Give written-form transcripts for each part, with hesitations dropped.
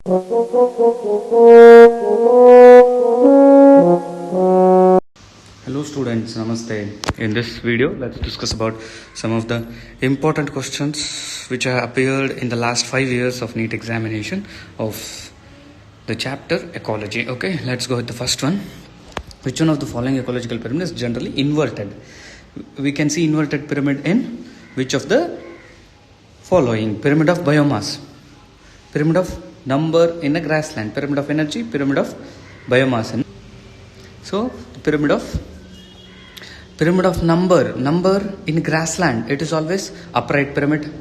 Hello students, namaste. In this video, let's discuss about some of the important questions which have appeared in the last 5 years of NEET examination of the chapter Ecology. Okay, let's go with the first one. Which one of the following ecological pyramid is generally inverted? We can see inverted pyramid in which of the following? Pyramid of biomass, pyramid of number in a grassland, pyramid of energy, pyramid of biomass. So the pyramid of number in grassland, it is always upright pyramid.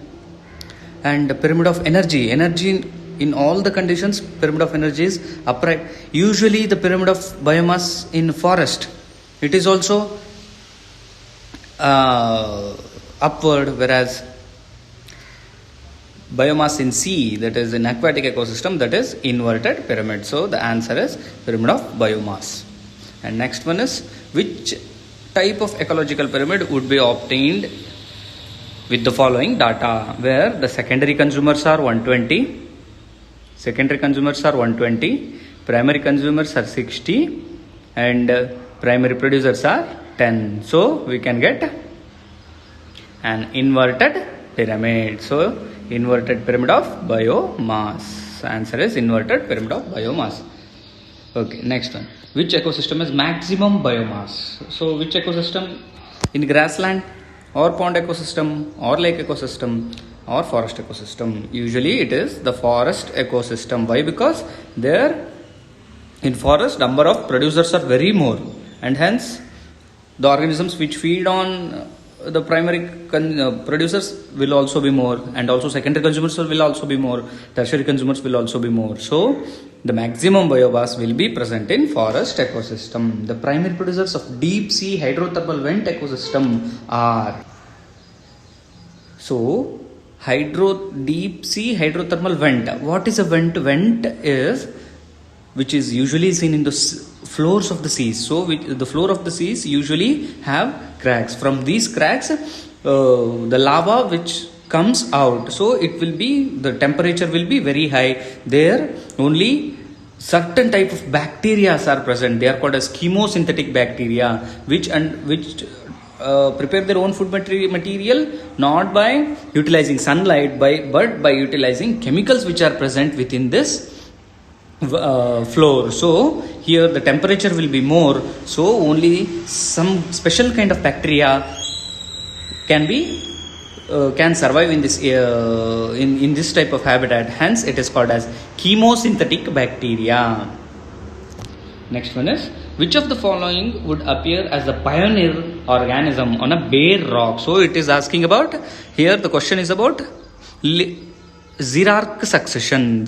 And the pyramid of energy in all the conditions, pyramid of energy is upright. Usually the pyramid of biomass in forest, it is also upward, whereas biomass in sea, that is in aquatic ecosystem, that is inverted pyramid. So the answer is pyramid of biomass. And next one is, which type of ecological pyramid would be obtained with the following data, where the secondary consumers are 120, primary consumers are 60, and primary producers are 10. So we can get an inverted pyramid. So inverted pyramid of biomass. Answer is inverted pyramid of biomass. Okay, next one. Which ecosystem has maximum biomass? So which ecosystem? In grassland or pond ecosystem or lake ecosystem or forest ecosystem? Usually it is the forest ecosystem. Why? Because there in forest number of producers are very more, and hence the organisms which feed on the primary producers will also be more, and also secondary consumers will also be more, tertiary consumers will also be more. So the maximum biomass will be present in forest ecosystem. The primary producers of deep sea hydrothermal vent ecosystem are, so deep sea hydrothermal vent. What is a vent? Vent is which is usually seen in the floors of the seas. So the floor of the seas usually have cracks. From these cracks, the lava which comes out, so it will be, the temperature will be very high. There only certain type of bacteria are present. They are called as chemosynthetic bacteria, which prepare their own food material not by utilizing sunlight, but by utilizing chemicals which are present within this floor. So here the temperature will be more, so only some special kind of bacteria can survive in this in this type of habitat. Hence it is called as chemosynthetic bacteria. Next one is, which of the following would appear as a pioneer organism on a bare rock? So it is asking about, here the question is about xerarch succession.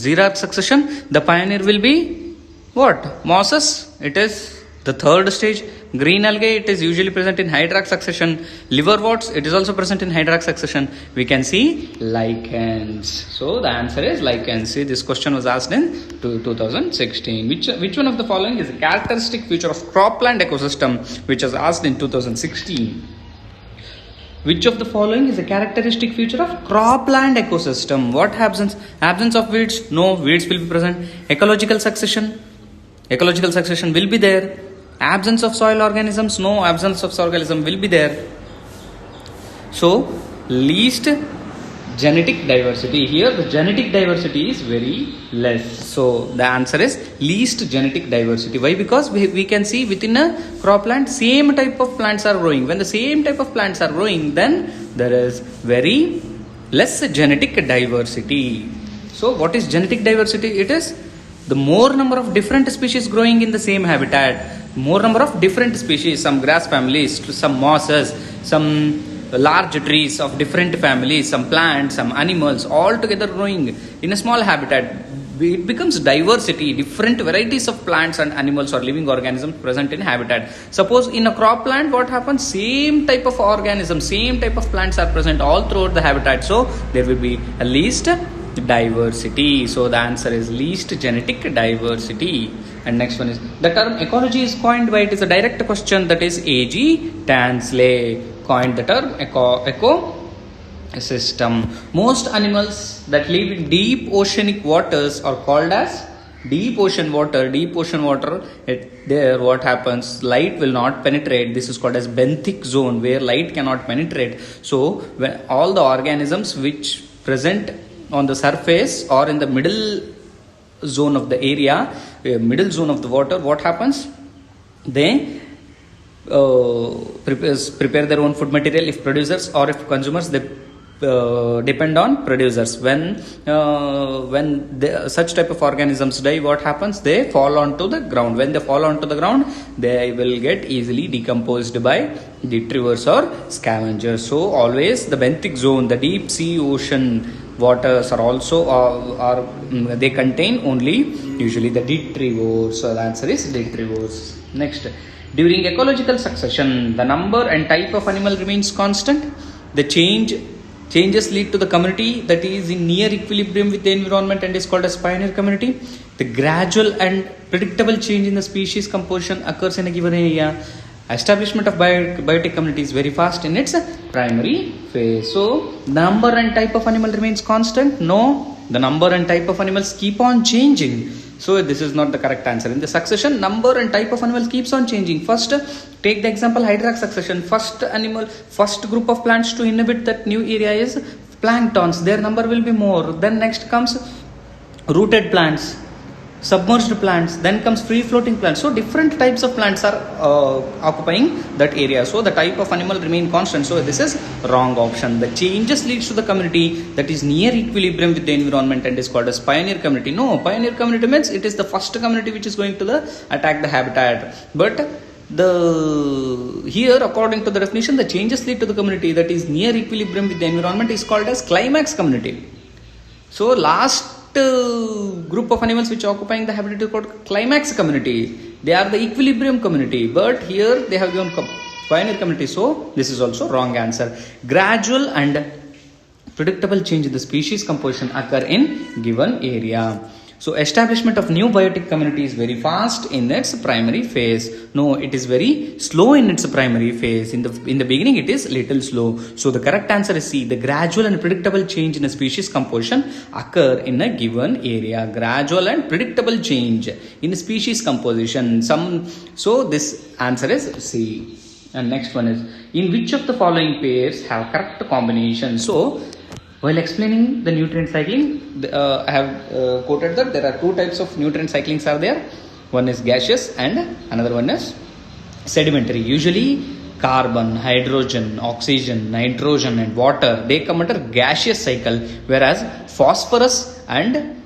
The pioneer will be what? Mosses. It is the third stage. Green algae, it is usually present in hydrarch succession. Liverworts, it is also present in hydrarch succession. We can see lichens. So the answer is lichens. See, this question was asked in 2016. Which one of the following is a characteristic feature of cropland ecosystem, which was asked in 2016? Which of the following is a characteristic feature of cropland ecosystem? What happens? Absence of weeds? No, weeds will be present. Ecological succession will be there. Absence of soil organisms? No, absence of soil organism will be there. So least genetic diversity. Here the genetic diversity is very less. So the answer is least genetic diversity. Why? Because we can see within a cropland same type of plants are growing. When the same type of plants are growing, then there is very less genetic diversity. So what is genetic diversity? It is the more number of different species growing in the same habitat. More number of different species, some grass families, some mosses, some large trees of different families, some plants, some animals, all together growing in a small habitat. It becomes diversity, different varieties of plants and animals or living organisms present in habitat. Suppose in a cropland, what happens? Same type of organisms, same type of plants are present all throughout the habitat. So there will be a least diversity. So the answer is least genetic diversity. And next one is, the term ecology is coined by, it is a direct question, that is A.G. Tansley coined the term system. Most animals that live in deep oceanic waters are called as deep ocean water. Deep ocean water, there what happens, light will not penetrate. This is called as benthic zone, where light cannot penetrate. So when all the organisms which present on the surface or in the middle zone of the area, middle zone of the water, what happens, they prepare their own food material. If producers or if consumers, they depend on producers. When such type of organisms die, what happens, they fall onto the ground. When they fall onto the ground, they will get easily decomposed by detritivores or scavengers. So always the benthic zone, the deep sea ocean waters are also they contain only usually the detritivores. So the answer is detritivores. Next, during ecological succession, the number and type of animal remains constant. The changes lead to the community that is in near equilibrium with the environment and is called as pioneer community. The gradual and predictable change in the species composition occurs in a given area. Establishment of biotic community is very fast in its primary phase. So number and type of animal remains constant? No, the number and type of animals keep on changing. So this is not the correct answer. In the succession, number and type of animals keeps on changing. First, take the example hydrax succession. First group of plants to inhabit that new area is planktons. Their number will be more. Then next comes rooted plants, submerged plants, then comes free floating plants. So different types of plants are occupying that area. So the type of animal remain constant. So this is wrong option. The changes leads to the community that is near equilibrium with the environment and is called as pioneer community. No, pioneer community means it is the first community which is going to attack the habitat. But here according to the definition, the changes lead to the community that is near equilibrium with the environment is called as climax community. So last group of animals which are occupying the habitat is called climax community. They are the equilibrium community, but here they have given pioneer community. So this is also wrong answer. Gradual and predictable change in the species composition occur in given area. So establishment of new biotic community is very fast in its primary phase. No, it is very slow in its primary phase. In the beginning it is little slow. So the correct answer is C. The gradual and predictable change in a species composition occur in a given area. Gradual and predictable change in species composition. So this answer is C. And next one is, in which of the following pairs have correct combination? So while explaining the nutrient cycling, I have quoted that there are two types of nutrient cyclings are there. One is gaseous and another one is sedimentary. Usually carbon, hydrogen, oxygen, nitrogen and water, they come under gaseous cycle, whereas phosphorus and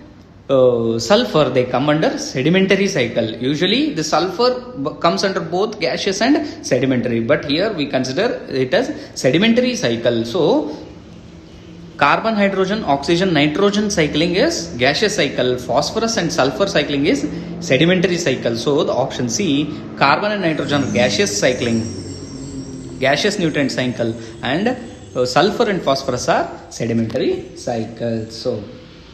sulfur, they come under sedimentary cycle. Usually the sulfur comes under both gaseous and sedimentary, but here we consider it as sedimentary cycle. So carbon, hydrogen, oxygen, nitrogen cycling is gaseous cycle. Phosphorus and sulfur cycling is sedimentary cycle. So the option C, carbon and nitrogen are gaseous cycling, gaseous nutrient cycle, and sulfur and phosphorus are sedimentary cycles. So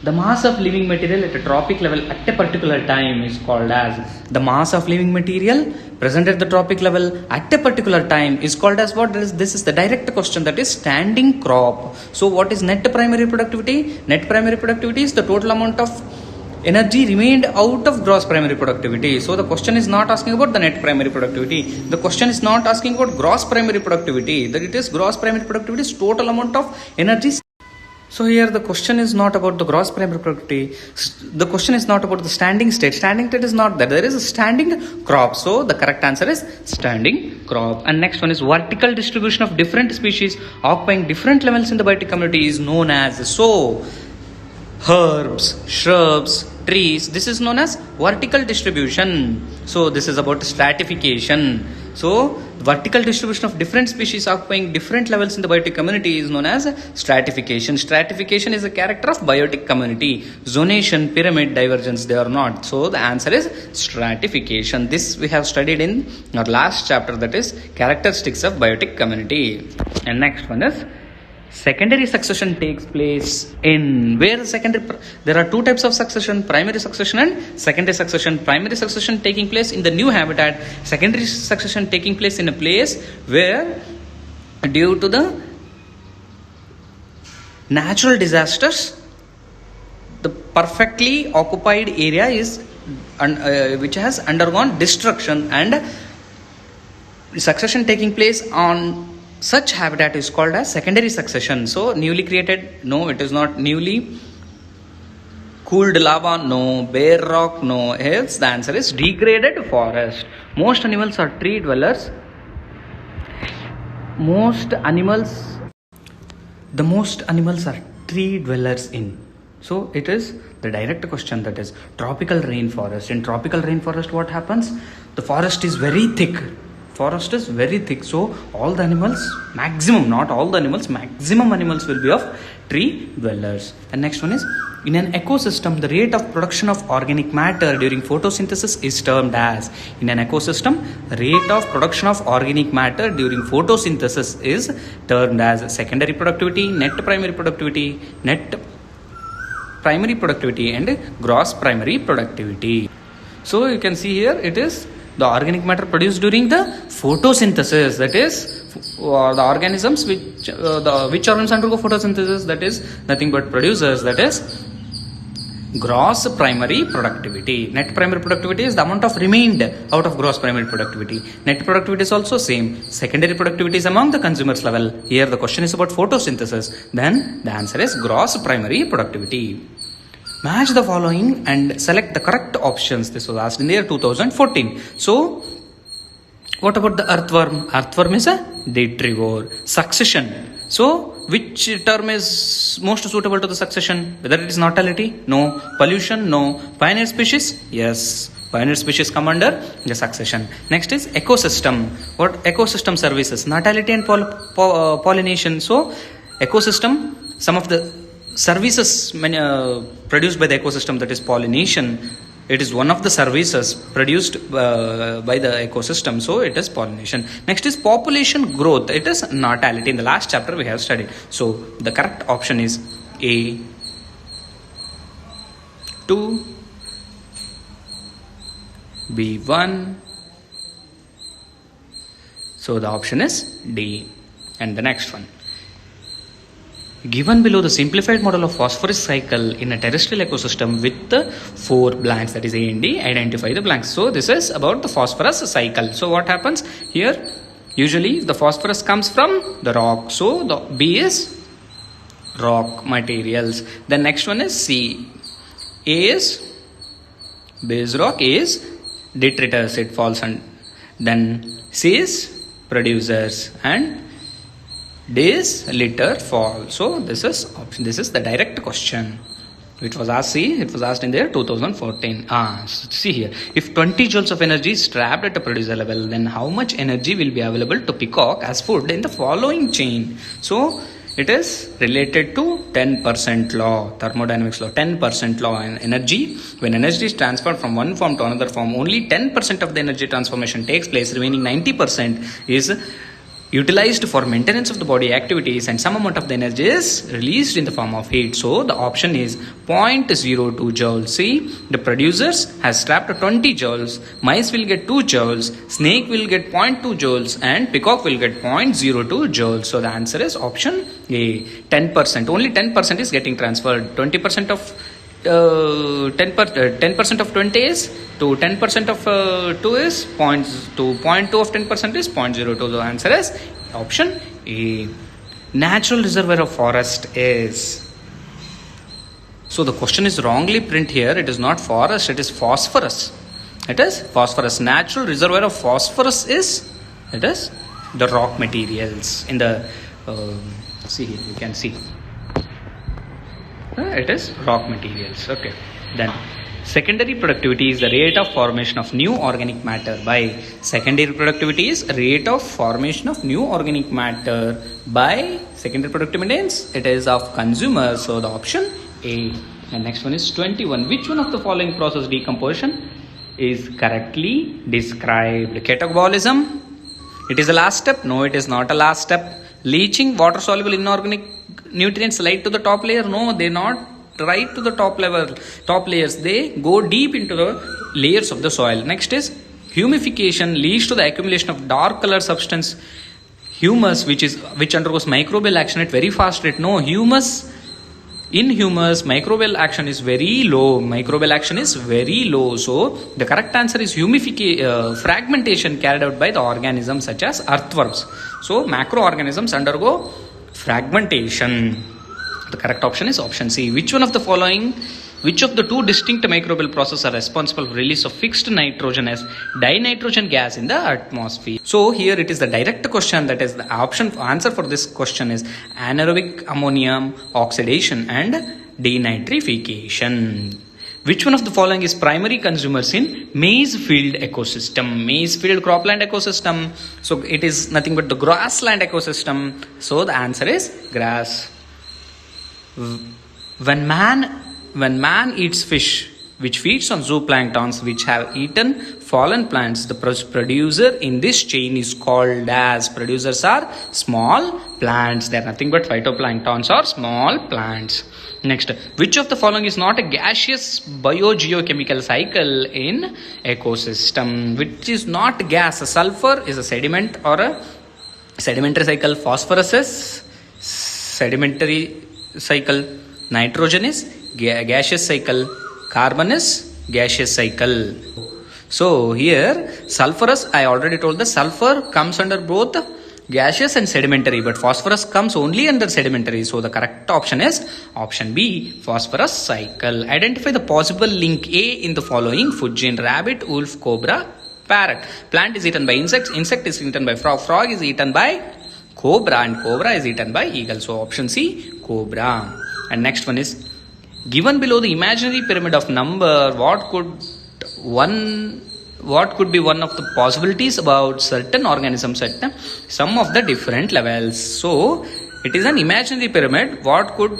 the mass of living material at a tropic level at a particular time is called as, the mass of living material present at the tropic level at a particular time is called as what? This is the direct question, that is standing crop. So what is net primary productivity? Net primary productivity is the total amount of energy remained out of gross primary productivity. So the question is not asking about the net primary productivity. The question is not asking about gross primary productivity. That it is gross primary productivity is total amount of energy. So here the question is not about the gross primary productivity. The question is not about the standing state. Standing state is not there. There is a standing crop. So the correct answer is standing crop. And next one is vertical distribution of different species occupying different levels in the biotic community is known as, so herbs, shrubs, trees, this is known as vertical distribution. So this is about stratification. So vertical distribution of different species occupying different levels in the biotic community is known as stratification. Stratification is a character of biotic community. Zonation, pyramid, divergence, they are not. So the answer is stratification. This we have studied in our last chapter, that is characteristics of biotic community. And next one is secondary succession takes place in where there are two types of succession, primary succession and secondary succession. Primary succession taking place in the new habitat, secondary succession taking place in a place where due to the Natural disasters, the perfectly occupied area is which has undergone destruction, and succession taking place on such habitat is called as secondary succession. So newly created, no, it is not. Newly cooled lava, no. Bare rock, no. Hence the answer is degraded forest. Most animals are tree dwellers. The most animals are tree dwellers in. So it is the direct question, that is tropical rainforest. In tropical rainforest, what happens? The forest is very thick. So all the animals, maximum, not all the animals, maximum animals will be of tree dwellers. And next one is, in an ecosystem, the rate of production of organic matter during photosynthesis is termed as. In an ecosystem, the rate of production of organic matter during photosynthesis is termed as secondary productivity, net primary productivity, and gross primary productivity. So you can see here, it is the organic matter produced during the photosynthesis, that is the organisms which organisms undergo photosynthesis, that is nothing but producers, that is gross primary productivity. Net primary productivity is the amount of remained out of gross primary productivity. Net productivity is also same. Secondary productivity is among the consumers level. Here the question is about photosynthesis, then the answer is gross primary productivity. Match the following and select the correct options. This was asked in the year 2014. So what about the earthworm? Earthworm is a detrivore. Succession. So which term is most suitable to the succession? Whether it is natality? No. Pollution? No. Pioneer species? Yes. Pioneer species come under the succession. Next is ecosystem. What ecosystem services? Natality and pollination. So ecosystem, some of the services produced by the ecosystem, that is pollination. It is one of the services produced by the ecosystem, so it is pollination. Next is population growth. It is natality. In the last chapter we have studied. So the correct option is A, 2, B, 1. So the option is D. And the next one. Given below the simplified model of phosphorus cycle in a terrestrial ecosystem with the 4 blanks, that is A and D, identify the blanks. So this is about the phosphorus cycle. So what happens here? Usually the phosphorus comes from the rock. So the B is rock materials. The next one is C. A is base rock, A is detritus, it falls on. Then C is producers and D is litter fall. So this is option. This is the direct question. It was asked, it was asked in the year 2014. See here. If 20 joules of energy is trapped at a producer level, then how much energy will be available to peacock as food in the following chain? So it is related to 10% law, thermodynamics law, 10% law. And energy, when energy is transferred from one form to another form, only 10% of the energy transformation takes place. Remaining 90% is utilized for maintenance of the body activities, and some amount of the energy is released in the form of heat. So the option is 0.02 joules. See, the producers has trapped 20 joules, mice will get 2 joules, snake will get 0.2 joules, and peacock will get 0.02 joules. So the answer is option A, 10%. Only 10% is getting transferred. 20% of 10% of 20 is to 10% of 2 is 0.2 of 10% is 0.02. The answer is option A. Natural reservoir of forest is. So the question is wrongly print here. It is not forest, it is phosphorus. It is phosphorus. Natural reservoir of phosphorus is, it is the rock materials. In the see here, you can see. It is rock materials. Okay. Then secondary productivity is the rate of formation of new organic matter by. Secondary productivity is rate of formation of new organic matter by. Secondary productivity means it is of consumers. So the option A. And next one is 21. Which one of the following process decomposition is correctly described? Catabolism. It is the last step. No, it is not a last step. Leaching water soluble inorganic nutrients right to the top layer. No, they not right to the top layers. They go deep into the layers of the soil. Next is humification leads to the accumulation of dark color substance humus, which undergoes microbial action at very fast rate. No, humus In humus, microbial action is very low. Microbial action is very low. So the correct answer is fragmentation carried out by the organisms such as earthworms. So macroorganisms undergo fragmentation. The correct option is option C. Which of the two distinct microbial processes are responsible for release of fixed nitrogen as dinitrogen gas in the atmosphere? So here it is the direct question, that is the answer for this question is anaerobic ammonium oxidation and denitrification. Which one of the following is primary consumers in maize field ecosystem? Maize field cropland ecosystem. So it is nothing but the grassland ecosystem. So the answer is grass. When man eats fish which feeds on zooplanktons which have eaten fallen plants, the producer in this chain is called as, producers are small plants. They are nothing but phytoplanktons or small plants. Next, which of the following is not a gaseous biogeochemical cycle in ecosystem? Which is not gas? Sulfur is a sediment or a sedimentary cycle. Phosphorus is sedimentary cycle. Nitrogen is gaseous cycle. Carbon is gaseous cycle. So here sulfurous, I already told the sulfur comes under both gaseous and sedimentary, but phosphorus comes only under sedimentary. So the correct option is option B, phosphorus cycle. Identify the possible link A in the following food chain: rabbit, wolf, cobra, parrot. Plant is eaten by insects, insect is eaten by frog, frog is eaten by cobra, and cobra is eaten by eagle. So option C, cobra. And next one is, given below the imaginary pyramid of number, what could be one of the possibilities about certain organisms at some of the different levels? So it is an imaginary pyramid. What could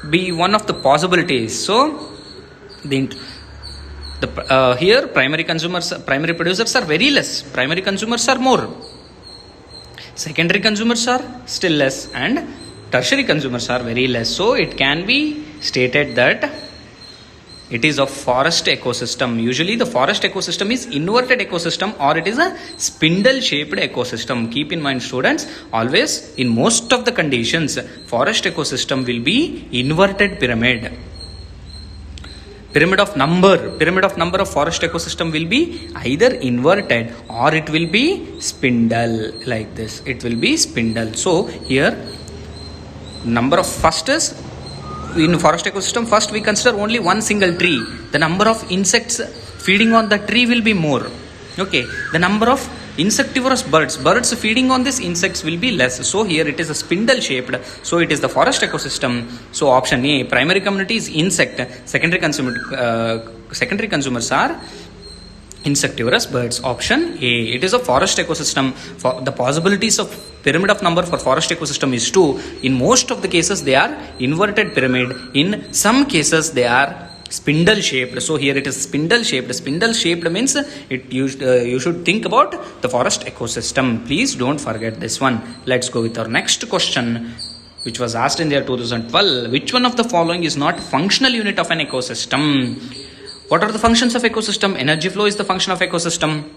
be one of the possibilities? So here primary producers are very less. Primary consumers are more. Secondary consumers are still less, and tertiary consumers are very less. So it can be stated that it is a forest ecosystem. Usually the forest ecosystem is inverted ecosystem, or it is a spindle shaped ecosystem. Keep in mind, students, always in most of the conditions forest ecosystem will be inverted pyramid. Pyramid of number of forest ecosystem will be either inverted or it will be spindle, like this. It will be spindle. So here number of first is, in forest ecosystem, first we consider only one single tree. The number of insects feeding on the tree will be more. Okay, the number of insectivorous birds feeding on these insects will be less. So here it is a spindle shaped. So it is the forest ecosystem. So option A, primary community is insect. Secondary consumers are insectivorous birds. Option A, it is a forest ecosystem. For the possibilities of pyramid of number for forest ecosystem is 2. In most of the cases they are inverted pyramid. In some cases they are spindle shaped. So here it is spindle shaped. Spindle shaped means you should think about the forest ecosystem. Please don't forget this one. Let's go with our next question, which was asked in the year 2012. Which one of the following is not functional unit of an ecosystem? What are the functions of ecosystem? Energy flow is the function of ecosystem.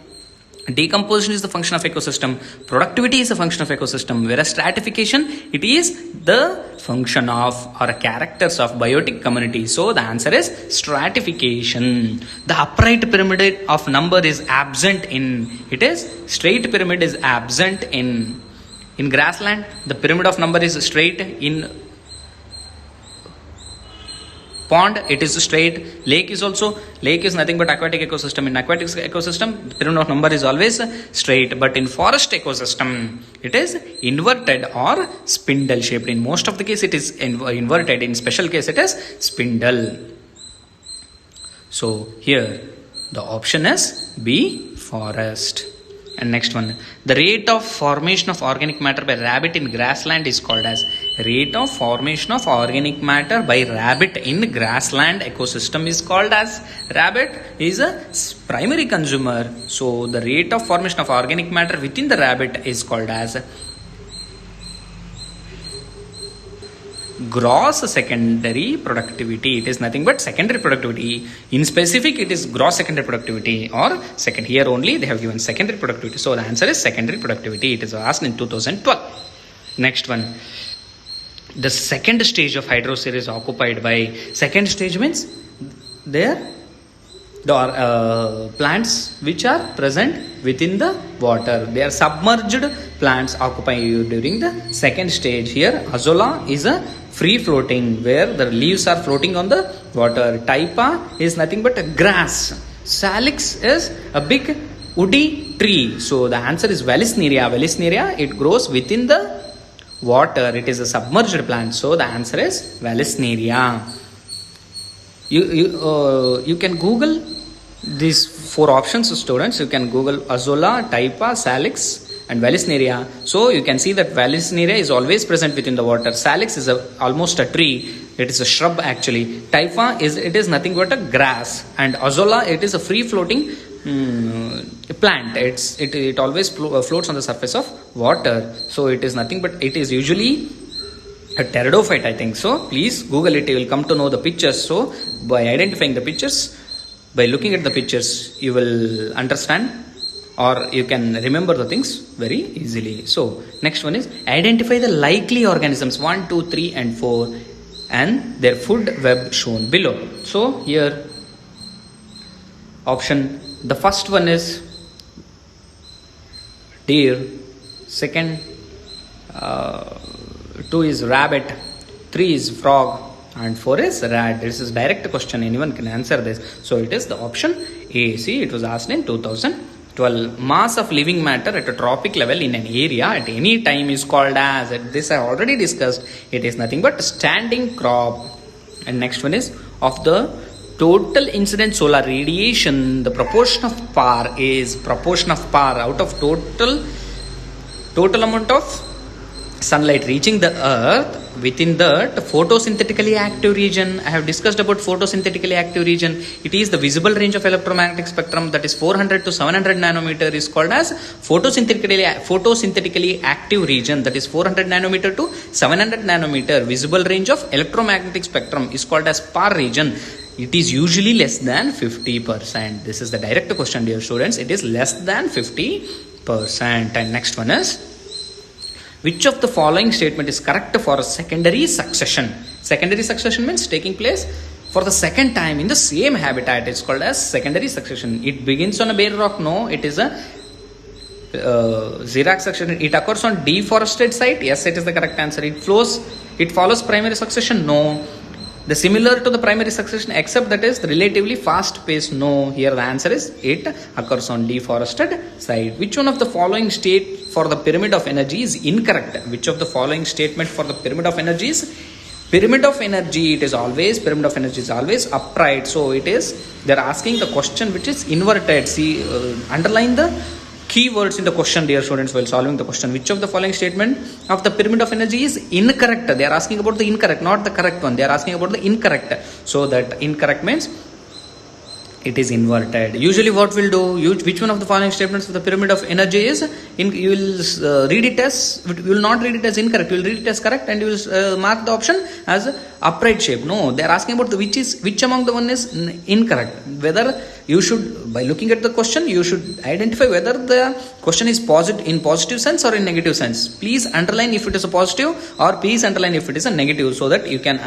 Decomposition is the function of ecosystem. Productivity is a function of ecosystem. Whereas stratification, it is the function of or characters of biotic community. So the answer is stratification. The upright pyramid of number is absent in. It is straight pyramid is absent in. In grassland, the pyramid of number is straight. In pond, it is straight. Lake is nothing but aquatic ecosystem. In aquatic ecosystem, the pyramid of number is always straight. But in forest ecosystem, it is inverted or spindle shaped. In most of the case, it is inverted. In special case, it is spindle. So here, the option is B, forest. And next one, the rate of formation of organic matter by rabbit in grassland is called as. Rate of formation of organic matter by rabbit in grassland ecosystem is called as. Rabbit is a primary consumer. So the rate of formation of organic matter within the rabbit is called as gross secondary productivity. It is nothing but secondary productivity. In specific, it is gross secondary productivity, or second. Here only they have given secondary productivity. So the answer is secondary productivity. It is asked in 2012. Next one. The second stage of hydrosphere is occupied by, second stage means there the plants which are present within the water. They are submerged plants occupy during the second stage. Here azolla is a free floating where the leaves are floating on the water. Typha is nothing but a grass. Salix is a big woody tree. So the answer is Vallisneria. Vallisneria, it grows within the water. It is a submerged plant. So the answer is Vallisneria. You can Google these four options, students. You can Google azolla, typha, salix and Vallisneria. So you can see that Vallisneria is always present within the water. Salix is almost a tree. It is a shrub actually. Typha is nothing but a grass, and azolla, it is a free floating plant. It always floats on the surface of water. So it is nothing but, it is usually a pteridophyte, I think so. Please Google it, you will come to know the pictures. So by identifying the pictures, by looking at the pictures, you will understand or you can remember the things very easily. So next one is identify the likely organisms 1, 2, 3 and 4 and their food web shown below. So here option, the first one is deer, second 2 is rabbit, 3 is frog and 4 is rat. This is direct question, anyone can answer this. So it is the option A. See, it was asked in 2012. Mass of living matter at a trophic level in an area at any time is called as, this I already discussed, it is nothing but standing crop. And next one is, of the total incident solar radiation, the proportion of power is, proportion of power out of total amount of sunlight reaching the earth, within that photosynthetically active region. I have discussed about photosynthetically active region. It is the visible range of electromagnetic spectrum, that is 400 to 700 nanometer is called as photosynthetically active region, that is 400 nanometer to 700 nanometer visible range of electromagnetic spectrum is called as PAR region. It is usually less than 50%. This is the direct question, dear students. It is less than 50%. And next one is, which of the following statement is correct for a secondary succession? Secondary succession means taking place for the second time in the same habitat. It's called as secondary succession. It begins on a bare rock. No, it is a xerac succession. It occurs on deforested site. Yes, it is the correct answer. It follows primary succession. No. The similar to the primary succession, except that is relatively fast pace. No. Here the answer is it occurs on deforested site. Which one of the following state for the pyramid of energy is incorrect? Which of the following statement for the pyramid of energy is? Pyramid of energy, pyramid of energy is always upright. So it is, they are asking the question which is inverted. See, underline the keywords in the question, dear students, while solving the question. Which of the following statement of the pyramid of energy is incorrect? They are asking about the incorrect, not the correct one. They are asking about the incorrect. So that incorrect means it is inverted. Usually what we'll do, which one of the following statements of the pyramid of energy is, you will read it as, you will not read it as incorrect, you will read it as correct, and you will mark the option as upright shape. No, they are asking about the which among the one is incorrect. Whether you should, by looking at the question, you should identify whether the question is in positive sense or in negative sense. Please underline if it is a positive, or please underline if it is a negative, so that you can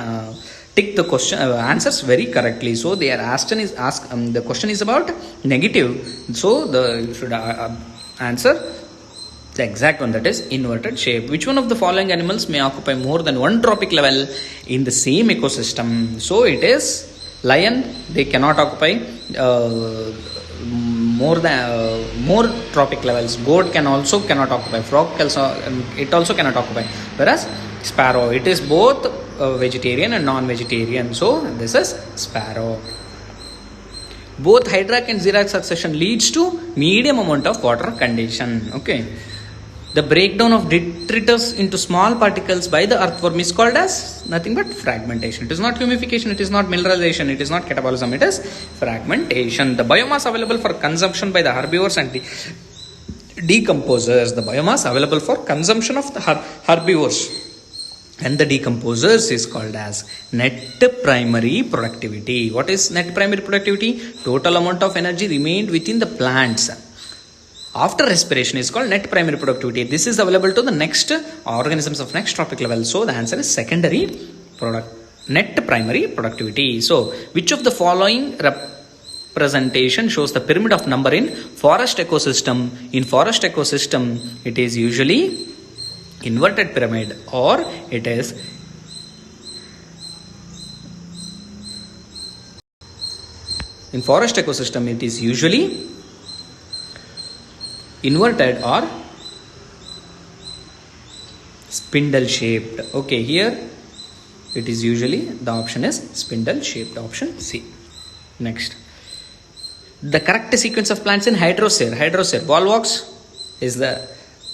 tick the question answers very correctly. So they are the question is about negative, so you should answer the exact one, that is inverted shape. Which one of the following animals may occupy more than one trophic level in the same ecosystem? So it is lion. They cannot occupy more trophic levels. Goat cannot occupy. Frog also cannot occupy. Whereas sparrow, it is both vegetarian and non-vegetarian. So this is sparrow. Both hydrac and xerac succession leads to medium amount of water condition. Okay. The breakdown of detritus into small particles by the earthworm is called as nothing but fragmentation. It is not humification, it is not mineralization, it is not catabolism, it is fragmentation. The biomass available for consumption by the herbivores and decomposers. The biomass available for consumption of the herbivores and the decomposers is called as net primary productivity. What is net primary productivity? Total amount of energy remained within the plants after respiration is called net primary productivity. This is available to the next organisms of next trophic level. So the answer is secondary net primary productivity. So which of the following representation shows the pyramid of number in forest ecosystem? In forest ecosystem, it is usually inverted pyramid, or it is in forest ecosystem it is usually inverted or spindle shaped. Okay, here it is usually the option is spindle shaped, option C. Next, the correct sequence of plants in hydrosphere. Volvox is the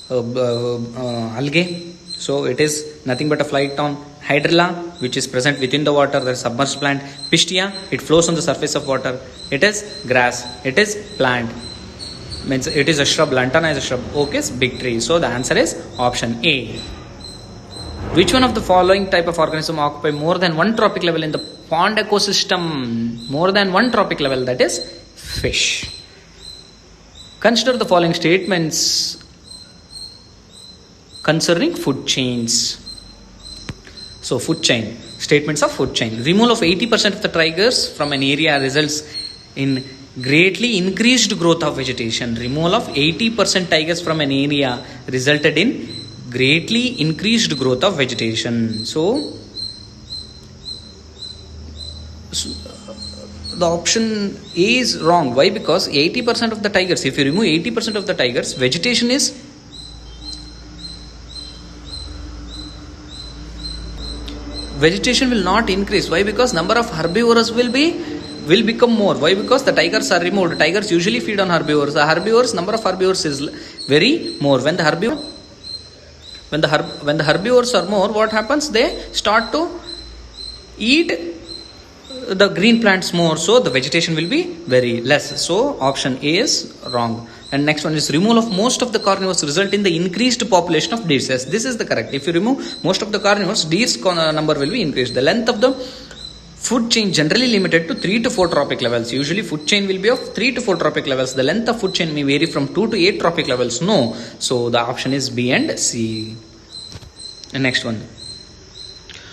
algae, so it is nothing but a flight on. Hydrilla, which is present within the water, that is submerged plant. Pistia, it flows on the surface of water. It is grass. It is plant, means it is a shrub. Lantana is a shrub. Oak is big tree. So the answer is option A. Which one of the following type of organism occupy more than one trophic level in the pond ecosystem? More than one trophic level, that is fish. Consider the following statements concerning food chains. So food chain, statements of food chain. Removal of 80% of the tigers from an area results in greatly increased growth of vegetation. Removal of 80% tigers from an area resulted in greatly increased growth of vegetation. So the option A is wrong. Why? Because 80% of the tigers, if you remove 80% of the tigers, vegetation will not increase. Why? Because number of herbivores will become more. Why? Because the tigers are removed. Tigers usually feed on herbivores. The number of herbivores is very more. When the herbivores are more, what happens? They start to eat the green plants more, so the vegetation will be very less. So option A is wrong. And next one is removal of most of the carnivores result in the increased population of deers. Yes, this is the correct. If you remove most of the carnivores, deers number will be increased. The length of the food chain generally limited to 3 to 4 trophic levels. Usually food chain will be of 3 to 4 trophic levels. The length of food chain may vary from 2 to 8 trophic levels. No. So the option is B and C. And next one.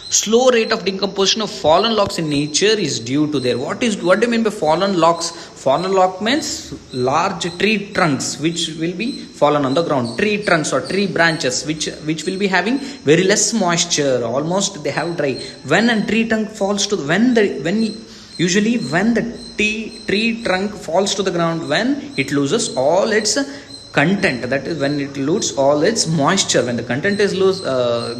Slow rate of decomposition of fallen logs in nature is due to their what do you mean by fallen logs? Fallen log means large tree trunks which will be fallen on the ground. Tree trunks or tree branches which will be having very less moisture. Almost they have dry. When a tree trunk falls to when the tree trunk falls to the ground, when it loses all its content, that is when it loses all its moisture, when the content is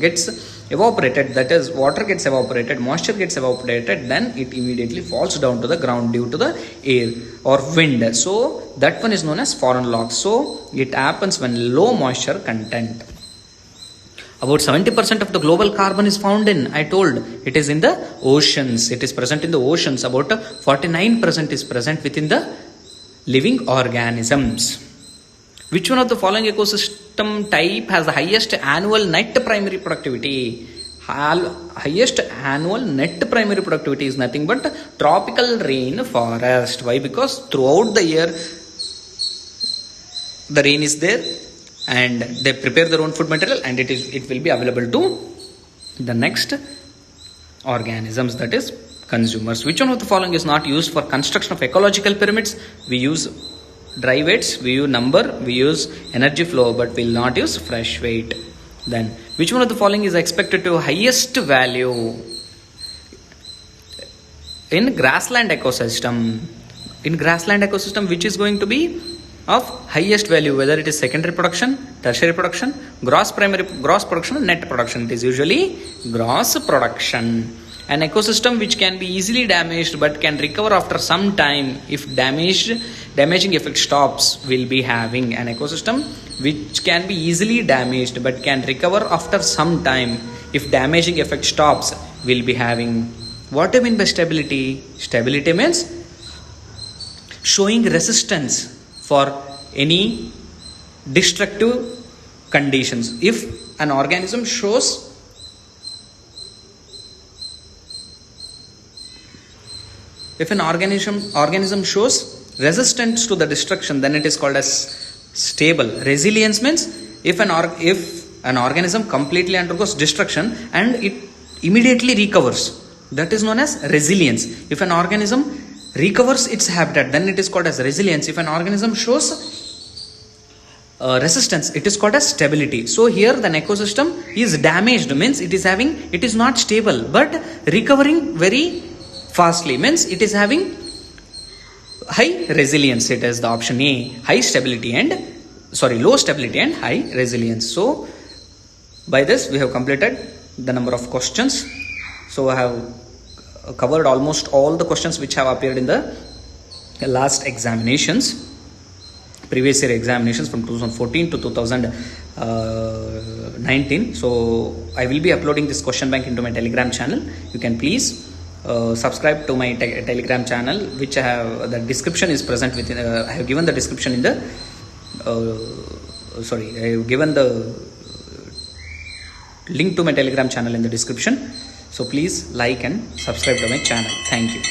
gets evaporated, that is water gets evaporated, moisture gets evaporated, then it immediately falls down to the ground due to the air or wind. So that one is known as fallen logs. So it happens when low moisture content. About 70% of the global carbon is found in, I told, it is in the oceans. It is present in the oceans. About 49% is present within the living organisms. Which one of the following ecosystem type has the highest annual net primary productivity? Highest annual net primary productivity is nothing but tropical rain forest. Why? Because throughout the year the rain is there and they prepare their own food material, and it will be available to the next organisms, that is consumers. Which one of the following is not used for construction of ecological pyramids? We use dry weights, we use number, we use energy flow, but we will not use fresh weight. Then which one of the following is expected to highest value in grassland ecosystem? In grassland ecosystem, which is going to be of highest value, whether it is secondary production, tertiary production, gross production, or net production? It is usually gross production. An ecosystem which can be easily damaged but can recover after some time if damaging effect stops will be having. An ecosystem which can be easily damaged but can recover after some time if damaging effect stops will be having. What do you mean by stability? Stability means showing resistance for any destructive conditions. If an organism shows resistance to the destruction, then it is called as stable. Resilience means if an organism completely undergoes destruction and it immediately recovers, that is known as resilience. If an organism recovers its habitat, then it is called as resilience. If an organism shows resistance, it is called as stability. So here the ecosystem is damaged, means it is not stable but recovering very fastly, means it is having high resilience. It is the option A, low stability and high resilience. So by this we have completed the number of questions. So I have covered almost all the questions which have appeared in the last examinations, previous year examinations from 2014 to 2019. So I will be uploading this question bank into my Telegram channel. You can please subscribe to my Telegram channel, which I have, the description is present within. I have given the description in the I have given the link to my Telegram channel in the description. So please like and subscribe to my channel. Thank you.